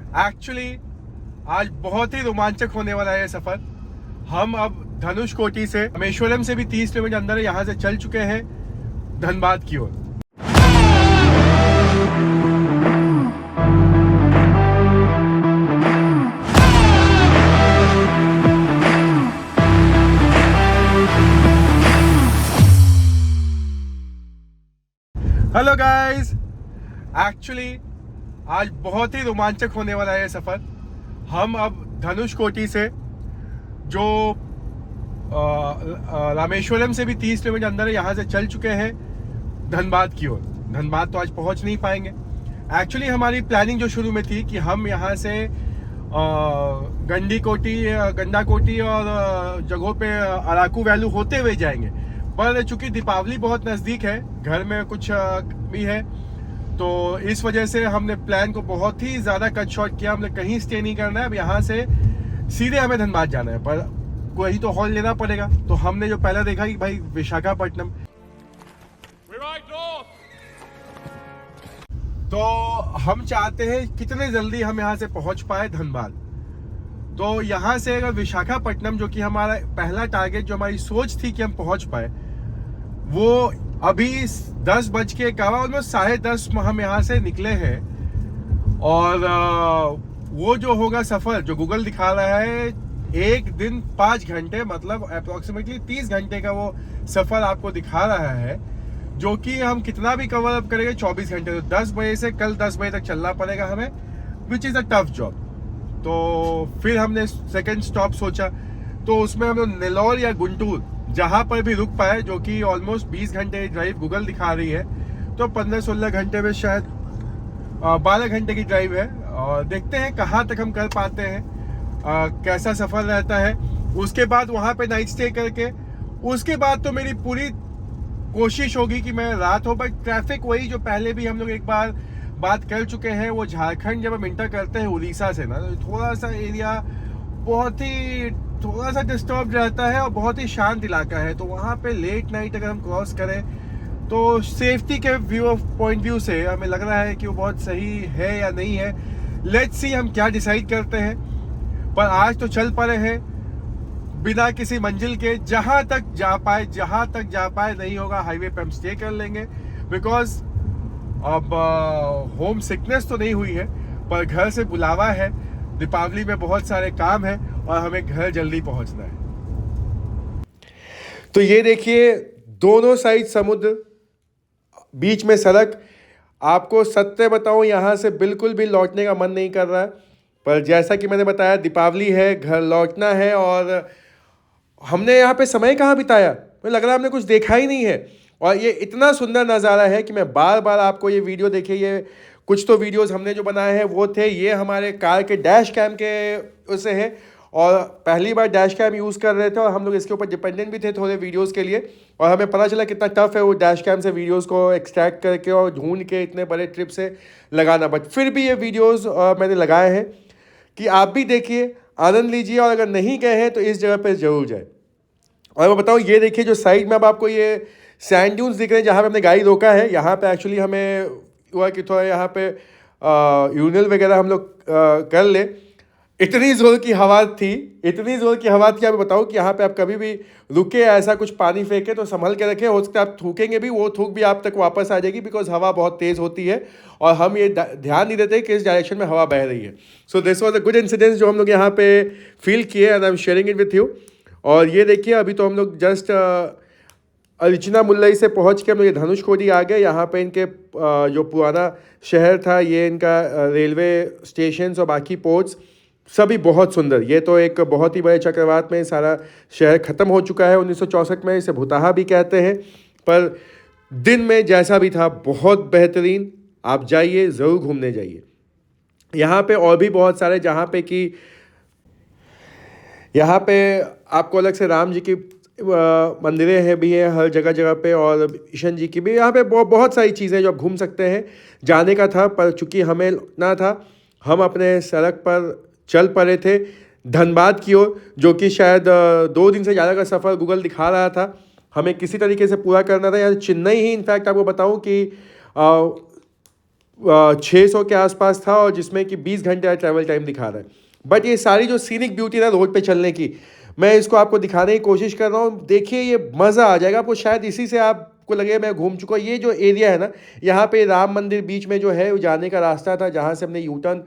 Actually आज बहुत ही रोमांचक होने वाला है ये सफर। हम अब धनुषकोटी से, रामेश्वरम से भी 30 किलोमीटर अंदर है, यहाँ से चल चुके हैं धनबाद की ओर। हेलो गाइस, एक्चुअली आज बहुत ही रोमांचक होने वाला है ये सफर। हम अब धनुषकोटी से, जो रामेश्वरम से भी 30 किलोमीटर अंदर है, यहाँ से चल चुके हैं धनबाद की ओर। धनबाद तो आज पहुँच नहीं पाएंगे। एक्चुअली हमारी प्लानिंग जो शुरू में थी कि हम यहाँ से गंडा कोटी और जगहों पे अराकू वैलू होते हुए जाएंगे, पर चूंकि दीपावली बहुत नज़दीक है, घर में कुछ भी है, तो इस वजह से हमने प्लान को बहुत ही ज़्यादा कट शॉर्ट किया। हमने कहीं स्टे नहीं करना है, अब यहाँ से सीधे हमें धनबाद जाना है, पर कोई तो हॉल लेना पड़ेगा। तो हमने जो पहला देखा कि भाई विशाखापट्टनम, तो हम चाहते हैं कितने जल्दी हम यहाँ से पहुँच पाए धनबाद। तो यहाँ से अगर विशाखापट्टनम, जो कि हमारा पहला टारगेट, जो हमारी सोच थी कि हम पहुँच पाए, वो अभी 10 बज के ऑलमोस्ट 10:30 हम यहाँ से निकले हैं। और वो जो होगा सफ़र, जो गूगल दिखा रहा है 1 दिन 5 घंटे, मतलब अप्रोक्सीमेटली 30 घंटे का वो सफ़र आपको दिखा रहा है, जो कि हम कितना भी कवर अप करेंगे 24 घंटे। तो 10 बजे से कल 10 बजे तक चलना पड़ेगा हमें, which is a tough job. तो फिर हमने सेकंड स्टॉप सोचा, तो उसमें हम लोग नेल्लोर या गुंटूर जहाँ पर भी रुक पाए, जो कि ऑलमोस्ट 20 घंटे ड्राइव गूगल दिखा रही है, तो 15-16 घंटे में शायद 12 घंटे की ड्राइव है। और देखते हैं कहाँ तक हम कर पाते हैं, कैसा सफ़र रहता है। उसके बाद वहाँ पे नाइट स्टे करके, उसके बाद तो मेरी पूरी कोशिश होगी कि मैं रात हो, बट ट्रैफिक वही जो पहले भी हम लोग एक बार बात कर चुके हैं, वो झारखंड जब हम इंटर करते हैं उड़ीसा से ना, तो थोड़ा सा एरिया बहुत ही थोड़ा सा डिस्टर्ब रहता है और बहुत ही शांत इलाका है। तो वहाँ पे लेट नाइट अगर हम क्रॉस करें, तो सेफ्टी के पॉइंट व्यू से हमें लग रहा है कि वो बहुत सही है या नहीं है। लेट्स सी हम क्या डिसाइड करते हैं। पर आज तो चल पड़े हैं बिना किसी मंजिल के, जहाँ तक जा पाए नहीं होगा हाईवे पे हम स्टे कर लेंगे, बिकॉज अब होम सिकनेस तो नहीं हुई है, पर घर से बुलावा है। दीपावली में बहुत सारे काम है और हमें घर जल्दी पहुंचना है। तो ये देखिए, दोनों साइड समुद्र, बीच में सड़क। आपको सत्य बताऊं, यहाँ से बिल्कुल भी लौटने का मन नहीं कर रहा है, पर जैसा कि मैंने बताया दीपावली है, घर लौटना है। और हमने यहाँ पे समय कहाँ बिताया, मुझे लग रहा है हमने कुछ देखा ही नहीं है। और ये इतना सुंदर नज़ारा है कि मैं बार बार आपको ये वीडियो देखिए। ये कुछ तो वीडियोस हमने जो बनाए हैं वो थे, ये हमारे कार के डैश कैम के उससे है, और पहली बार डैश कैम यूज़ कर रहे थे और हम लोग इसके ऊपर डिपेंडेंट भी थे थोड़े वीडियोस के लिए। और हमें पता चला कितना टफ है वो डैश कैम से वीडियोस को एक्सट्रैक्ट करके और ढूंढ के इतने बड़े ट्रिप से लगाना। बट फिर भी ये वीडियोस मैंने लगाए हैं कि आप भी देखिए, आनंद लीजिए, और अगर नहीं गए हैं तो इस जगह पर ज़रूर जाए। और मैं बताऊँ, ये देखिए जो साइड में अब आपको ये सैंड ड्यून्स दिख रहे हैं, जहाँ पे हमने गाड़ी रोका है, यहाँ पे एक्चुअली हमें हुआ कि थोड़ा यहाँ पे यूरिनल वगैरह हम लोग कर ले। इतनी ज़ोर की हवा थी, आप बताऊँ कि यहाँ पे आप कभी भी रुके, ऐसा कुछ पानी फेंके तो संभल के रखें। हो सकता है आप थूकेंगे भी, वो थूक भी आप तक वापस आ जाएगी, बिकॉज हवा बहुत तेज़ होती है और हम ये ध्यान नहीं देते कि इस डायरेक्शन में हवा बह रही है। So this was a good incidence जो हम लोग यहाँ पे फील किए, and I am sharing it with you. और ये देखिए, अभी तो हम लोग जस्ट अर्चना मुल्लई से पहुंच के हम लोग ये धनुषकोटी आ गए। यहाँ पे इनके जो पुराना शहर था, ये इनका रेलवे स्टेशन और बाकी पोर्ट्स सभी बहुत सुंदर। ये तो एक बहुत ही बड़े चक्रवात में सारा शहर ख़त्म हो चुका है 1964 में, इसे भुताहा भी कहते हैं। पर दिन में जैसा भी था, बहुत बेहतरीन। आप जाइए, ज़रूर घूमने जाइए। यहाँ पे और भी बहुत सारे, जहाँ पे कि यहाँ पे आपको अलग से राम जी की मंदिरें हैं भी हैं हर जगह पे, और ईशन जी की भी। यहाँ पे बहुत सारी चीज़ें जो आप घूम सकते हैं। जाने का था, पर चूंकि हमें ना था, हम अपने सड़क पर चल पड़े थे धनबाद की ओर, जो कि शायद 2 दिन से ज़्यादा का सफ़र गूगल दिखा रहा था हमें किसी तरीके से पूरा करना था। यहाँ चेन्नई ही, इनफैक्ट आपको बताऊँ कि 600 के आसपास था और जिसमें कि 20 घंटे का ट्रैवल टाइम दिखा रहा है। बट ये सारी जो सीनिक ब्यूटी ना रोड पे चलने की, मैं इसको आपको दिखाने की कोशिश कर रहा हूँ। देखिए ये मज़ा आ जाएगा आपको, शायद इसी से आपको लगे मैं घूम चुका हूँ। ये जो एरिया है ना, यहाँ पे राम मंदिर बीच में जो है वो जाने का रास्ता था, जहाँ से हमने यू टर्न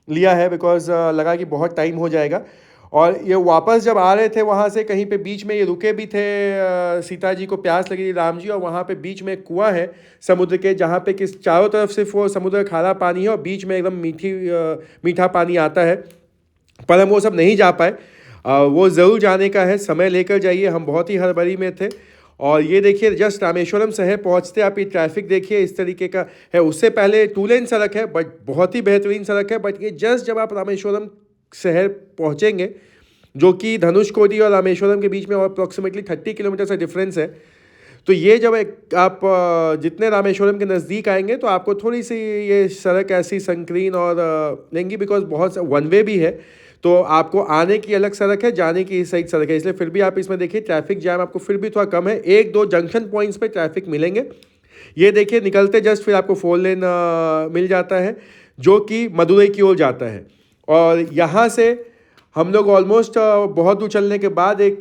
लिया है बिकॉज लगा कि बहुत टाइम हो जाएगा। और ये वापस जब आ रहे थे वहाँ से, कहीं पे बीच में ये रुके भी थे, सीता जी को प्यास लगी थी, राम जी, और वहाँ पे बीच में एक कुआं है समुद्र के, जहाँ पे किस चारों तरफ सिर्फ वो समुद्र का खारा पानी है और बीच में एकदम मीठा पानी आता है। पर हम वो सब नहीं जा पाए। वो ज़रूर जाने का है, समय लेकर जाइए, हम बहुत ही हड़बड़ी में थे। और ये देखिए जस्ट रामेश्वरम शहर पहुंचते आप ये ट्रैफिक देखिए इस तरीके का है। उससे पहले 2 लेन सड़क है, बट बहुत ही बेहतरीन सड़क है। बट ये जस्ट जब आप रामेश्वरम शहर पहुंचेंगे, जो कि धनुषकोडी और रामेश्वरम के बीच में और अप्रॉक्सीमेटली 30 किलोमीटर का डिफरेंस है, तो ये जब आप जितने रामेश्वरम के नज़दीक आएंगे तो आपको थोड़ी सी ये सड़क ऐसी संकीर्ण और लेंगी, बिकॉज बहुत वन वे भी है, तो आपको आने की अलग सड़क है, जाने की सही सड़क है, इसलिए फिर भी आप इसमें देखिए ट्रैफिक जैम आपको फिर भी थोड़ा कम है। 1-2 जंक्शन पॉइंट्स पे ट्रैफिक मिलेंगे। ये देखिए निकलते जस्ट फिर आपको 4 लेन मिल जाता है, जो कि मदुरई की ओर जाता है। और यहाँ से हम लोग ऑलमोस्ट बहुत दूर चलने के बाद एक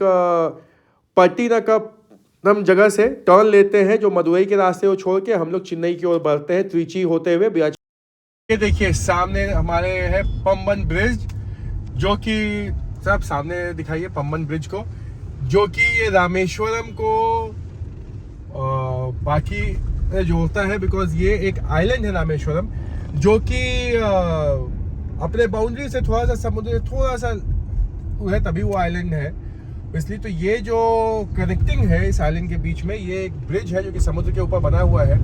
पट्टीनकम जगह से टर्न लेते हैं, जो मदुरई के रास्ते को छोड़ के हम लोग चेन्नई की ओर बढ़ते हैं, त्रिची होते हुए। ये देखिए सामने हमारे है पम्बन ब्रिज, जो कि सब सामने दिखाइए पम्बन ब्रिज को, जो कि ये रामेश्वरम को बाकी जोड़ता है, बिकॉज ये एक आइलैंड है रामेश्वरम, जो कि अपने बाउंड्री से थोड़ा सा समुद्र थोड़ा सा है, तभी वो आइलैंड है। इसलिए तो ये जो कनेक्टिंग है इस आइलैंड के बीच में, ये एक ब्रिज है जो कि समुद्र के ऊपर बना हुआ है,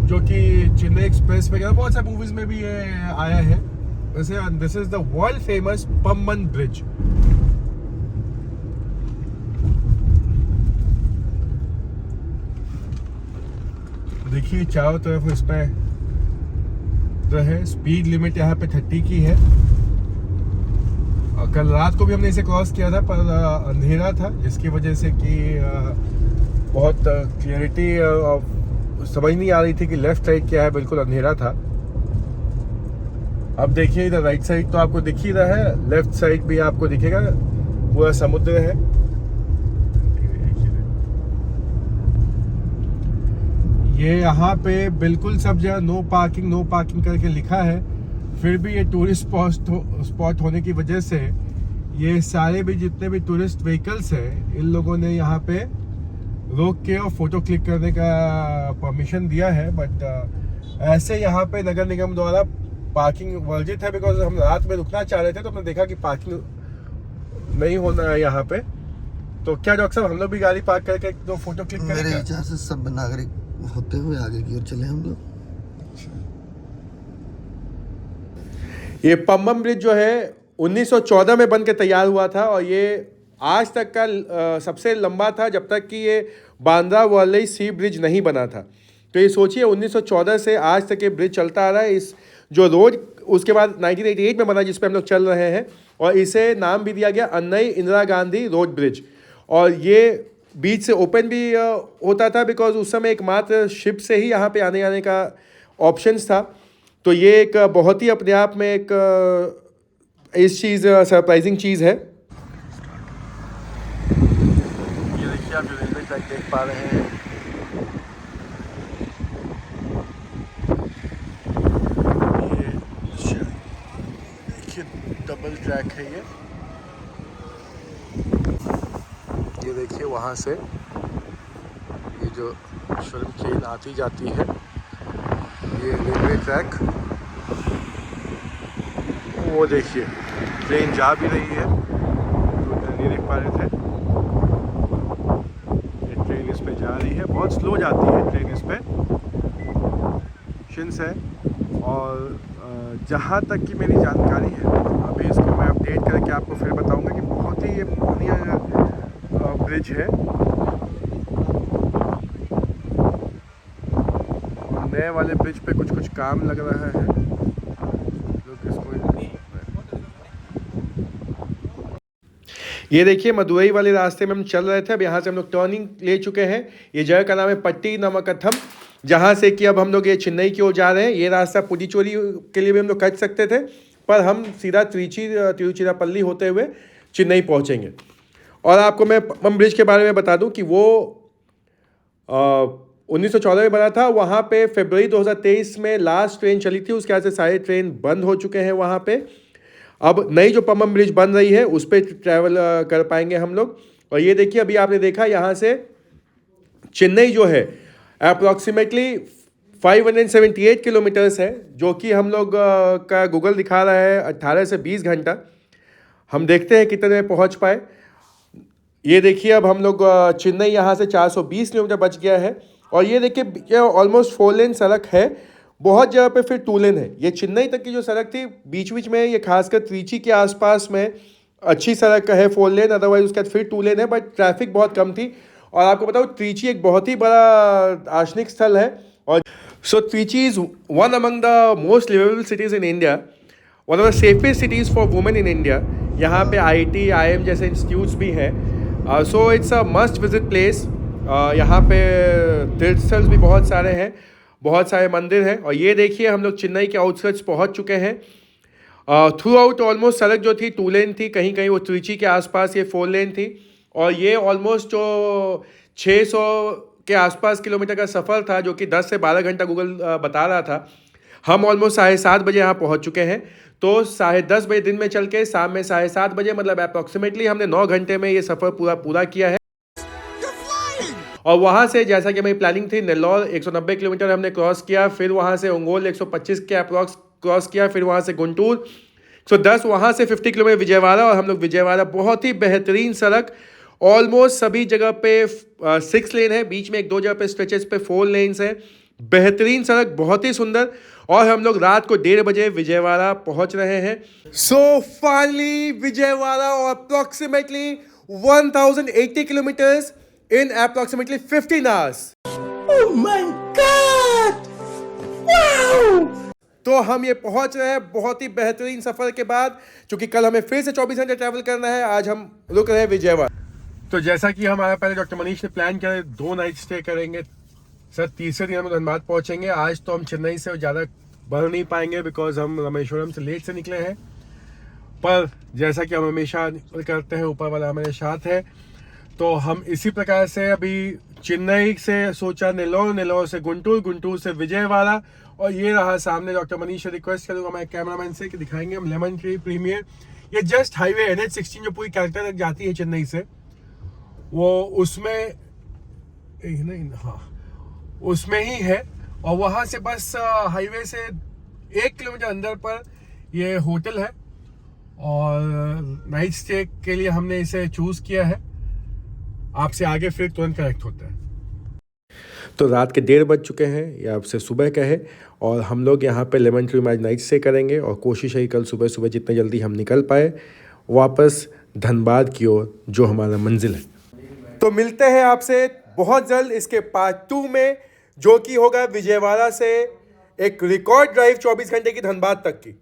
जो कि चेन्नई एक्सप्रेस वगैरह बहुत सारे मूवीज में भी ये आया है वैसे। This is the world famous Pamban bridge. देखिए चारों तरफ इस पे जो है स्पीड लिमिट यहाँ पे 30 की है। कल रात को भी हमने इसे क्रॉस किया था, पर अंधेरा था, जिसकी वजह से कि बहुत क्लियरिटी समझ नहीं आ रही थी कि लेफ्ट साइड क्या है, बिल्कुल अंधेरा था। अब देखिए इधर राइट साइड तो आपको दिख ही रहा है, लेफ्ट साइड भी आपको दिखेगा, पूरा समुद्र है। ये यहाँ पे बिल्कुल सब जगह नो पार्किंग करके लिखा है, फिर भी ये टूरिस्ट स्पॉट होने की वजह से ये सारे भी जितने भी टूरिस्ट व्हीकल्स हैं, इन लोगों ने यहाँ पे रोक के और फोटो क्लिक करने का परमिशन दिया है। बट ऐसे यहाँ पे नगर निगम द्वारा पार्किंग वर्जित है, बिकॉज हम रात में रुकना चाह रहे थे, तो हमने देखा कि पार्किंग नहीं होना है यहाँ पे। तो क्या डॉक्टर साहब हम लोग भी गाड़ी पार्क करके 2 फोटो क्लिक करें? मेरे विचार से सब नागरिक होते हुए आगे की ओर चले हम लोग। ये पम्बन ब्रिज जो है 1914 में बन के तैयार हुआ था, और ये आज तक का सबसे लंबा था, जब तक कि ये बांद्रा वर्ली सी ब्रिज नहीं बना था। तो ये सोचिए 1914 से आज तक ये ब्रिज चलता आ रहा है। इस जो रोड उसके बाद 1988 में बना, जिस पे हम लोग चल रहे हैं, और इसे नाम भी दिया गया अन्नई इंदिरा गांधी रोड ब्रिज। और ये बीच से ओपन भी होता था, बिकॉज उस समय एकमात्र शिप से ही यहाँ पे आने जाने का ऑप्शंस था। तो ये एक बहुत ही अपने आप में एक इस चीज़ सरप्राइजिंग चीज़ है। ये देखिए आप जो रेलवे ट्रैक देख पा रहे हैं, ये डबल ट्रैक है। ये देखिए वहाँ से ये जो श्रमिक ट्रेन आती जाती है, ये रेलवे ट्रैक, वो देखिए ट्रेन जा भी रही है, तो नहीं देख पा रहे थे। ये ट्रेन इस पे जा रही है, बहुत स्लो जाती है ट्रेन इस पे, शिन्स है। और जहाँ तक की मेरी जानकारी है, अभी इसको मैं अपडेट करके आपको फिर बताऊंगा कि बहुत ही ये पुरानी ब्रिज है। नए वाले ब्रिज पे कुछ काम लग रहा है, लोग इसको। ये देखिए मदुरई वाले रास्ते में हम चल रहे थे, अब यहाँ से हम लोग टर्निंग ले चुके हैं। ये जगह का नाम है पट्टीनमकथम, जहाँ से कि अब हम लोग ये चेन्नई की ओर जा रहे हैं। ये रास्ता पुडुचेरी के लिए भी हम लोग कट सकते थे, पर हम सीधा तिरुचिरापल्ली होते हुए चेन्नई पहुँचेंगे। और आपको मैं पम्बम ब्रिज के बारे में बता दूं कि वो 1914 में बना था। वहाँ पे फरवरी 2023 में लास्ट ट्रेन चली थी, उसके बाद से सारे ट्रेन बंद हो चुके हैं वहाँ पे। अब नई जो पम्बम ब्रिज बन रही है उस पर ट्रैवल कर पाएंगे हम लोग। और ये देखिए, अभी आपने देखा यहाँ से चेन्नई जो है अप्रॉक्सीमेटली 578 किलोमीटर्स है, जो कि हम लोग का गूगल दिखा रहा है 18 से 20 घंटा। हम देखते हैं कितने में पहुँच पाए। ये देखिए, अब हम लोग चेन्नई यहाँ से 420 किलोमीटर बच गया है। और ये देखिए, ये ऑलमोस्ट 4 लेन सड़क है, बहुत जगह पे फिर 2 लेन है। ये चेन्नई तक की जो सड़क थी, बीच बीच में ये खासकर त्रिची के आसपास में अच्छी सड़क है 4 लेन, अदरवाइज उसके बाद फिर 2 लेन है, बट ट्रैफिक बहुत कम थी। और आपको बताऊँ, त्रिची एक बहुत ही बड़ा दार्शनिक स्थल है। और so Trichy is one among the most livable cities in India, one of the safest cities for women in India. यहाँ पे IIT, IIM जैसे इंस्टीट्यूट्स भी हैं। So it's a must visit place. यहाँ पे तीर्थ स्थल भी बहुत सारे हैं, बहुत सारे मंदिर हैं। और ये देखिए, हम लोग चेन्नई के आउटस्कर्ट्स पहुँच चुके हैं। थ्रू आउट ऑलमोस्ट सड़क जो थी 2 लेन थी, कहीं कहीं वो त्रिची के आसपास ये 4 लेन थी। और ये ऑलमोस्ट जो 600 के आसपास किलोमीटर का सफ़र था, जो कि 10 से 12 घंटा गूगल बता रहा था, हम ऑलमोस्ट 7:30 बजे यहाँ पहुँच चुके हैं। तो 10:30 बजे दिन में चल के शाम में 7:30 बजे, मतलब अप्रॉक्सीमेटली हमने 9 घंटे में ये सफ़र पूरा किया है। और वहाँ से, जैसा कि हमारी प्लानिंग थी, नेल्लौर 190 किलोमीटर हमने क्रॉस किया, फिर वहाँ से ओंगोल 125 के अप्रॉक्स क्रॉस किया, फिर वहाँ से गुंटूर 110, वहाँ से 50 किलोमीटर विजयवाड़ा। और हम लोग विजयवाड़ा, बहुत ही बेहतरीन सड़क, ऑलमोस्ट सभी जगह पे 6 लेन है, बीच में 1-2 जगह पे स्ट्रेचेस पे 4 लेन्स है। बेहतरीन सड़क, बहुत ही सुंदर। और हम लोग रात को 1:30 बजे विजयवाड़ा पहुंच रहे हैं। So finally Vijayawada, approximately 1080 kilometres in approximately 15 hours. Oh my God, wow! तो हम ये पहुंच रहे हैं बहुत ही बेहतरीन सफर के बाद, क्योंकि कल हमें फिर से 24 घंटे ट्रैवल करना है। आज हम रुक रहे हैं विजयवाड़ा। तो जैसा कि हमारा पहले डॉक्टर मनीष ने प्लान किया, 2 नाइट स्टे करेंगे सर। तीसरे दिन हम धनबाद पहुंचेंगे। आज तो हम चेन्नई से ज़्यादा बढ़ नहीं पाएंगे, बिकॉज हम रामेश्वरम से लेट से निकले हैं। पर जैसा कि हम हमेशा करते हैं, ऊपर वाला हमारे साथ है। तो हम इसी प्रकार से अभी चेन्नई से सोचा नेल्लोर, नेल्लोर से गुंटूर, गुंटूर से विजयवाड़ा। और ये रहा सामने। डॉक्टर मनीष से रिक्वेस्ट करूँगा मैं कैमरामैन से कि दिखाएंगे हम लेमन ट्री प्रीमियर। ये जस्ट हाईवे NH16 जो पूरी कैलकाटा तक जाती है चेन्नई से, वो उसमें नहीं, हाँ उसमें ही है। और वहाँ से बस हाईवे से 1 किलोमीटर अंदर पर ये होटल है, और नाइट स्टे के लिए हमने इसे चूज़ किया है। आपसे आगे फिर तुरंत कनेक्ट होता है। तो रात के 1:30 बज चुके हैं, या आपसे सुबह का है। और हम लोग यहाँ पे लेमन ट्री में आज नाइट स्टे करेंगे, और कोशिश है कल सुबह सुबह जितने जल्दी हम निकल पाए वापस धनबाद की ओर, जो हमारा मंजिल है। तो मिलते हैं आपसे बहुत जल्द इसके पार्ट 2 में, जो कि होगा विजयवाड़ा से एक रिकॉर्ड ड्राइव 24 घंटे की धनबाद तक की।